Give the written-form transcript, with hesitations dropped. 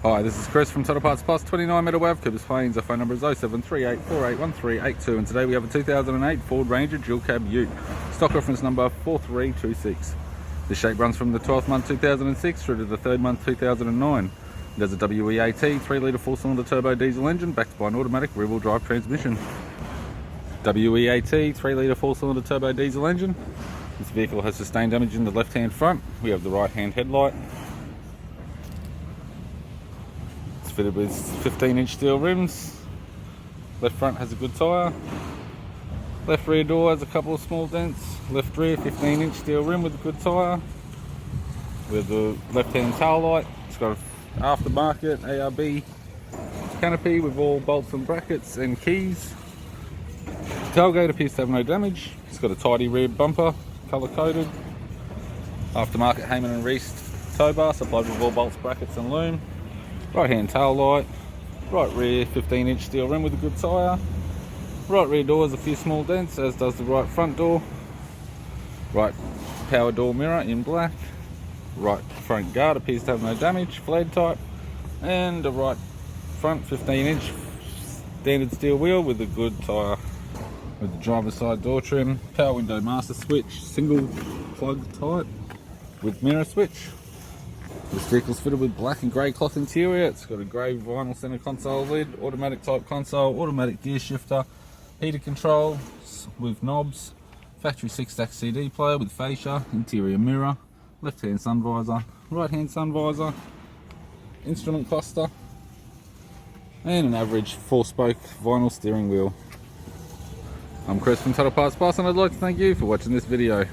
Hi, this is Chris from Total Parts Plus, 29 Meadow Ave Coopers Plains. Our phone number is 0738481382, and today we have a 2008 Ford Ranger dual cab ute. Stock reference number 4326. This shape runs from the 12th month 2006 through to the 3rd month 2009. It has a WEAT 3-litre 4-cylinder turbo diesel engine backed by an automatic rear-wheel drive transmission. WEAT 3-litre 4-cylinder turbo diesel engine. This vehicle has sustained damage in the left-hand front. We have the right-hand headlight. It's fitted with 15-inch steel rims. Left front has a good tyre. Left rear door has a couple of small dents. Left rear 15-inch steel rim with a good tyre. With the left-hand tail light. It's got an aftermarket ARB canopy with all bolts and brackets and keys. Tailgate appears to have no damage. It's got a tidy rear bumper, colour coded. Aftermarket Heyman and Reese tow bar supplied with all bolts, brackets and loom. Right hand tail light. Right rear 15-inch steel rim with a good tyre. Right rear door has a few small dents, as does the right front door. Right power door mirror in black. Right front guard appears to have no damage, flared type. And a right front 15-inch standard steel wheel with a good tyre. With the driver's side door trim, power window master switch, single plug type with mirror switch. This vehicle's fitted with black and grey cloth interior. It's got a grey vinyl centre console lid, automatic type console, automatic gear shifter, heater controls with knobs, factory 6-stack CD player with fascia, interior mirror, left hand sun visor, right hand sun visor, instrument cluster, and an average 4-spoke vinyl steering wheel. I'm Chris from Total Parts Plus, and I'd like to thank you for watching this video.